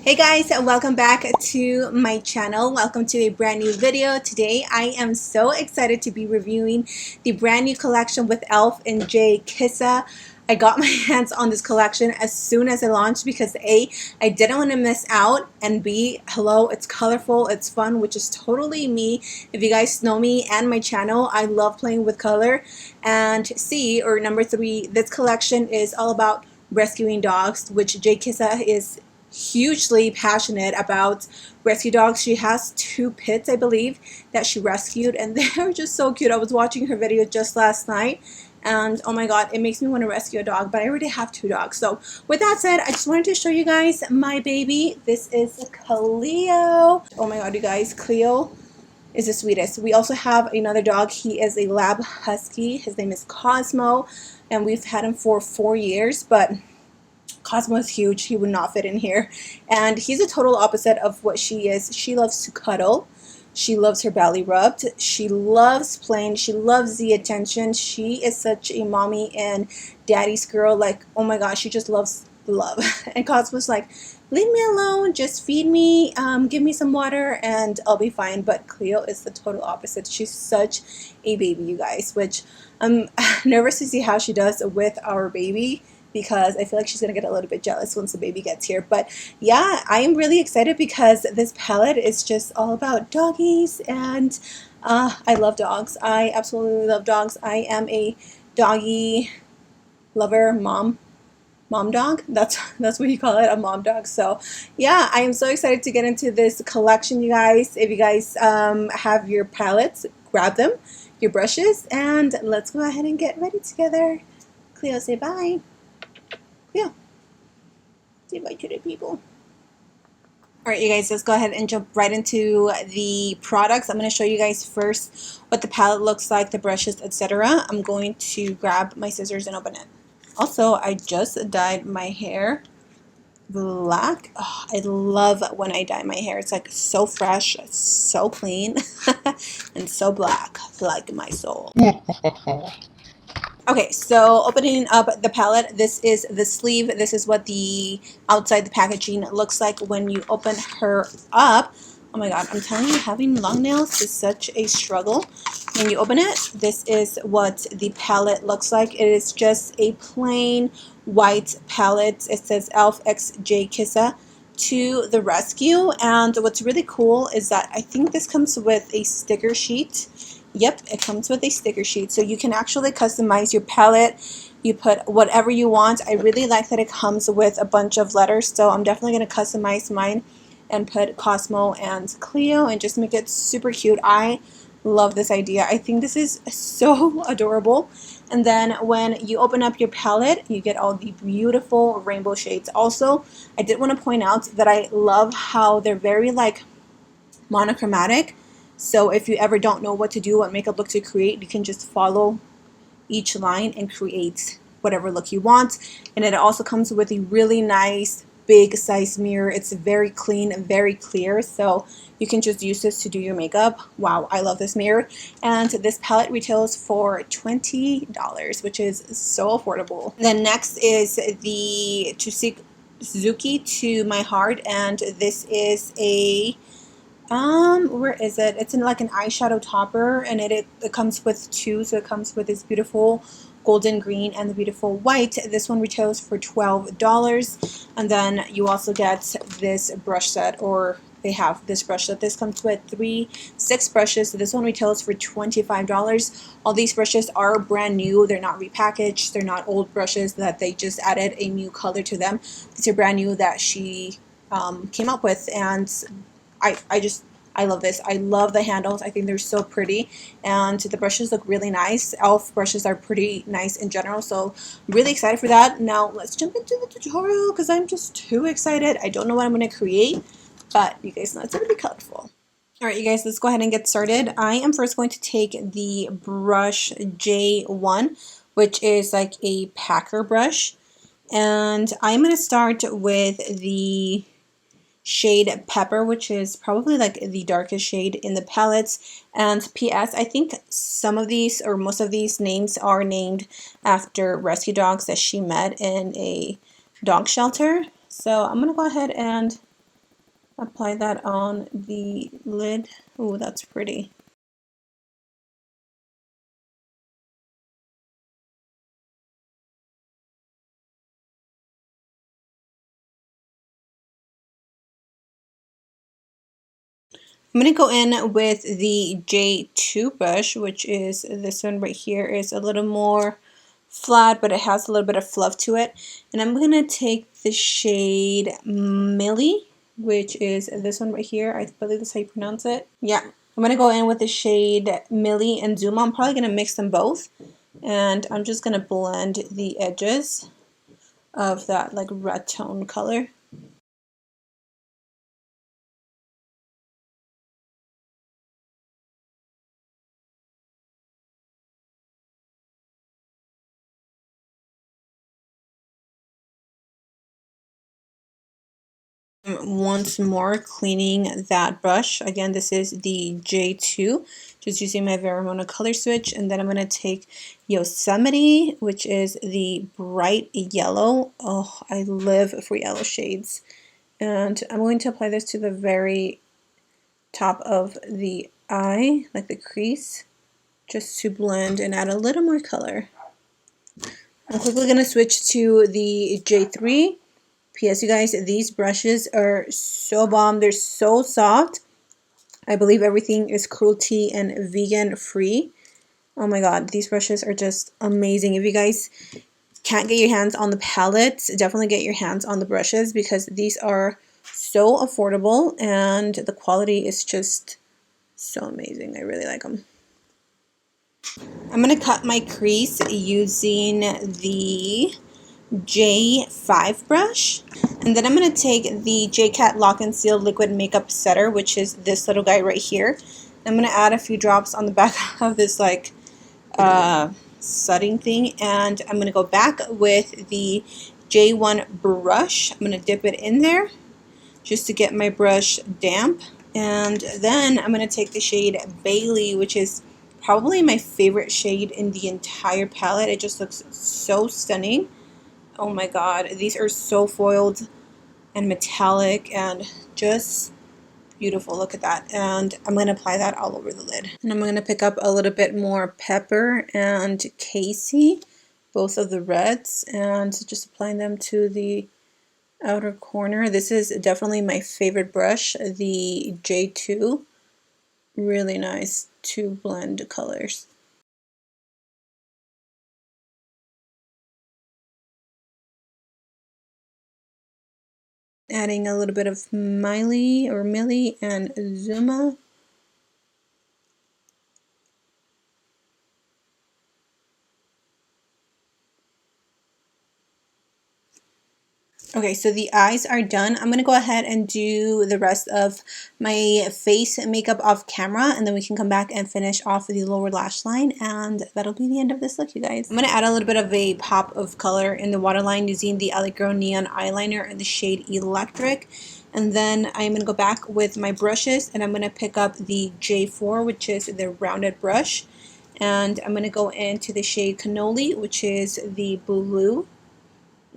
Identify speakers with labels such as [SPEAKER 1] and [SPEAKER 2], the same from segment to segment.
[SPEAKER 1] Hey guys, welcome back to my channel. Welcome to a brand new video. Today I am so excited to be reviewing the brand new collection with E.L.F and JKISSA. I got my hands on this collection as soon as it launched because A, I didn't want to miss out, and B, hello, it's colorful, it's fun, which is totally me. If you guys know me and my channel, I love playing with color. And C, or number 3, this collection is all about rescuing dogs, which JKISSA is hugely passionate about rescue dogs. She has 2 pits, I believe, that she rescued, and they're just so cute. I was watching her video just last night, and oh my god, it makes me want to rescue a dog, but I already have 2 dogs. So with that said, I just wanted to show you guys my baby. This is Cleo. Oh my god, you guys, Cleo is the sweetest. We also have another dog. He is a lab husky. His name is Cosmo, and we've had him for 4 years, but Cosmo is huge. He would not fit in here. And he's a total opposite of what she is. She loves to cuddle. She loves her belly rubbed. She loves playing. She loves the attention. She is such a mommy and daddy's girl. Like, oh my gosh, she just loves love. And Cosmo's like, leave me alone. Just feed me. Give me some water and I'll be fine. But Cleo is the total opposite. She's such a baby, you guys, which I'm nervous to see how she does with our baby, because I feel like she's going to get a little bit jealous once the baby gets here. But yeah, I am really excited because this palette is just all about doggies, and I love dogs. I absolutely love dogs. I am a doggy lover, mom dog. That's what you call it, a mom dog. So yeah, I am so excited to get into this collection, you guys. If you guys have your palettes, grab them, your brushes, and let's go ahead and get ready together. Cleo, say bye. Yeah, say bye to the people. Alright, you guys, let's go ahead and jump right into the products. I'm going to show you guys first what the palette looks like, the brushes, etc. I'm going to grab my scissors and open it. Also, I just dyed my hair black. Oh, I love when I dye my hair. It's like so fresh, so clean, and so black, like my soul. Okay, so opening up the palette, this is the sleeve. This is what the outside the packaging looks like when you open her up. Oh my god, I'm telling you, having long nails is such a struggle. When you open it, this is what the palette looks like. It is just a plain white palette. It says E.L.F x JKISSA to the rescue. And what's really cool is that I think this comes with a sticker sheet. Yep, it comes with a sticker sheet, so you can actually customize your palette. You put whatever you want. I really like that it comes with a bunch of letters, so I'm definitely going to customize mine and put Cosmo and Cleo and just make it super cute. I love this idea. I think this is so adorable. And then when you open up your palette, you get all the beautiful rainbow shades. Also, I did want to point out that I love how they're very like monochromatic. So if you ever don't know what to do, what makeup look to create, you can just follow each line and create whatever look you want. And it also comes with a really nice big size mirror. It's very clean and very clear, so you can just use this to do your makeup. Wow, I love this mirror. And this palette retails for $20, which is so affordable. Then next is the Tsuki to My Heart, and this is a where is it? It's in like an eyeshadow topper, and it comes with 2, so it comes with this beautiful golden green and the beautiful white. This one retails for $12, and then you also get this brush set, or they have this brush set. This comes with 6 brushes. So this one retails for $25. All these brushes are brand new. They're not repackaged. They're not old brushes that they just added a new color to them. These are brand new that she came up with, and I love this. I love the handles. I think they're so pretty, and the brushes look really nice. E.L.F brushes are pretty nice in general, so I'm really excited for that. Now let's jump into the tutorial because I'm just too excited. I don't know what I'm going to create, but you guys know it's going to be colorful. Alright, you guys, let's go ahead and get started. I am first going to take the brush J1, which is like a packer brush, and I'm going to start with the shade Pepper, which is probably like the darkest shade in the palettes. And P.S. I think some of these, or most of these names, are named after rescue dogs that she met in a dog shelter. So I'm going to go ahead and apply that on the lid. Oh, that's pretty. I'm going to go in with the J2 brush, which is this one right here. Is a little more flat, but it has a little bit of fluff to it. And I'm going to take the shade Millie, which is this one right here. I believe that's how you pronounce it. Yeah. I'm going to go in with the shade Millie and Zuma. I'm probably going to mix them both. And I'm just going to blend the edges of that like red tone color. Once more cleaning that brush. Again, this is the J2, just using my Bareminerals color switch. And then I'm going to take Yosemite, which is the bright yellow. Oh, I live for yellow shades. And I'm going to apply this to the very top of the eye, like the crease, just to blend and add a little more color. I'm quickly going to switch to the J3. P.S. you guys, these brushes are so bomb. They're so soft. I believe everything is cruelty and vegan free. Oh my god, these brushes are just amazing. If you guys can't get your hands on the palettes, definitely get your hands on the brushes because these are so affordable and the quality is just so amazing. I really like them. I'm going to cut my crease using the J5 brush. And then I'm going to take the JKISSA Lock and Seal Liquid Makeup Setter, which is this little guy right here. I'm going to add a few drops on the back of this like setting thing. And I'm going to go back with the J1 brush. I'm going to dip it in there just to get my brush damp. And then I'm going to take the shade Bailey, which is probably my favorite shade in the entire palette. It just looks so stunning. Oh my god, these are so foiled and metallic and just beautiful. Look at that. And I'm going to apply that all over the lid. And I'm going to pick up a little bit more Pepper and Casey, both of the reds, and just applying them to the outer corner. This is definitely my favorite brush, the J2. Really nice to blend colors. Adding a little bit of Miley and Zuma. Okay, so the eyes are done. I'm going to go ahead and do the rest of my face makeup off camera, and then we can come back and finish off the lower lash line, and that'll be the end of this look, you guys. I'm going to add a little bit of a pop of color in the waterline using the LA Girl Neon Eyeliner in the shade Electric. And then I'm going to go back with my brushes, and I'm going to pick up the J4, which is the rounded brush. And I'm going to go into the shade Cannoli, which is the blue.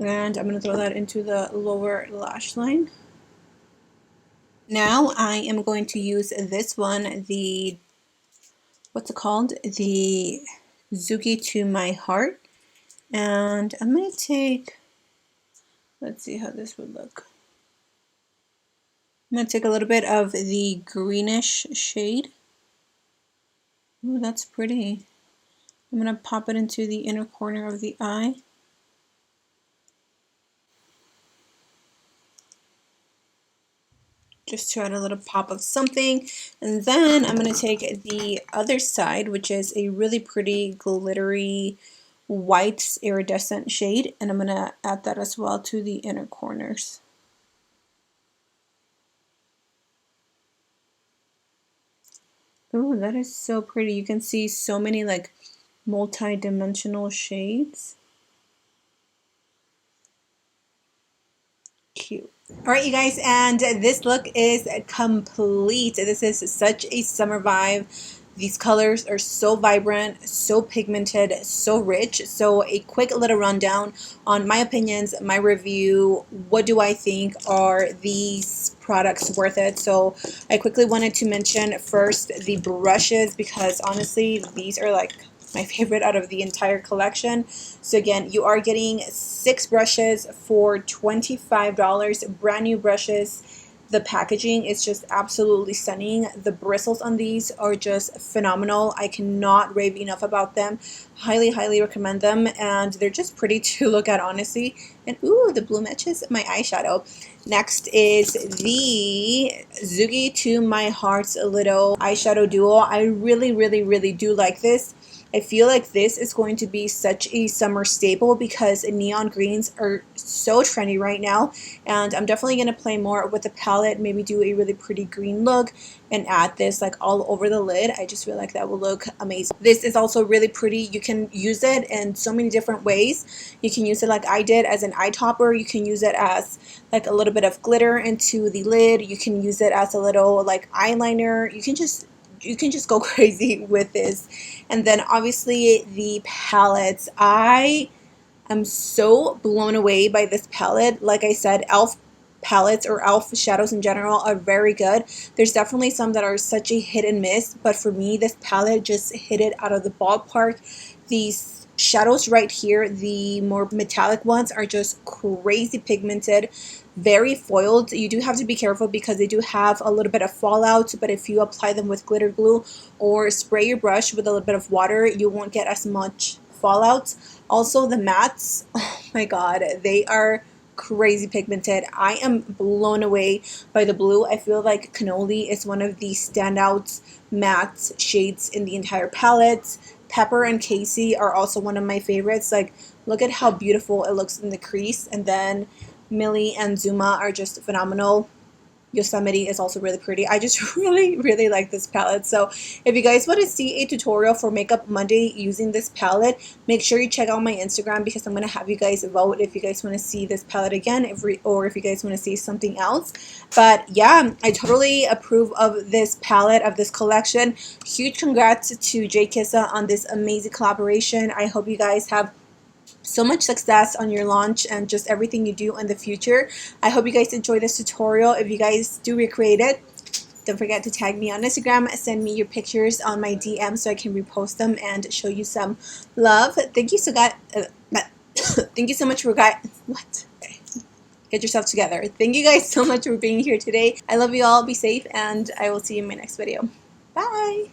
[SPEAKER 1] And I'm going to throw that into the lower lash line. Now I am going to use this one, the, what's it called? The Tsuki to My Heart. And I'm going to take, let's see how this would look. I'm going to take a little bit of the greenish shade. Ooh, that's pretty. I'm going to pop it into the inner corner of the eye. Just to add a little pop of something. And then I'm going to take the other side, which is a really pretty glittery white iridescent shade, and I'm going to add that as well to the inner corners. Ooh, that is so pretty. You can see so many like multi-dimensional shades. Cute. Alright you guys, and this look is complete. This is such a summer vibe. These colors are so vibrant, so pigmented, so rich. So a quick little rundown on my opinions, my review. What do I think are these products worth it. So I quickly wanted to mention first the brushes, because honestly these are like my favorite out of the entire collection. So again, you are getting 6 brushes for $25, brand new brushes. The packaging is just absolutely stunning. The bristles on these are just phenomenal. I cannot rave enough about them. Highly, highly recommend them, and they're just pretty to look at, honestly. And ooh, the blue matches my eyeshadow. Next is the Tsuki To My Heart's little eyeshadow duo. I really, really, really do like this. I feel like this is going to be such a summer staple because neon greens are so trendy right now, and I'm definitely going to play more with the palette, maybe do a really pretty green look and add this like all over the lid. I just feel like that will look amazing. This is also really pretty. You can use it in so many different ways. You can use it like I did as an eye topper. You can use it as like a little bit of glitter into the lid. You can use it as a little like eyeliner. You can just go crazy with this. And then obviously the palettes. I am so blown away by this palette. Like I said, E.L.F palettes or E.L.F shadows in general are very good. There's definitely some that are such a hit and miss, but for me this palette just hit it out of the ballpark. These shadows right here, the more metallic ones, are just crazy pigmented, very foiled. You do have to be careful because they do have a little bit of fallout, but if you apply them with glitter glue or spray your brush with a little bit of water, you won't get as much fallout. Also the mattes, oh my god, they are crazy pigmented. I am blown away by the blue. I feel like Cannoli is one of the standout matte shades in the entire palette. Pepper and Casey are also one of my favorites. Like, look at how beautiful it looks in the crease. And then Millie and Zuma are just phenomenal. Yosemite is also really pretty. I just really, really like this palette. So if you guys want to see a tutorial for Makeup Monday using this palette, make sure you check out my Instagram because I'm going to have you guys vote if you guys want to see this palette again, or if you guys want to see something else. But yeah, I totally approve of this palette, of this collection. Huge congrats to JKISSA on this amazing collaboration. I hope you guys have so much success on your launch and just everything you do in the future. I hope you guys enjoy this tutorial. If you guys do recreate it, don't forget to tag me on Instagram, send me your pictures on my DM so I can repost them and show you some love. Thank you so thank you so much for what? Okay. Get yourself together. Thank you guys so much for being here today. I love you all. Be safe, and I will see you in my next video. Bye.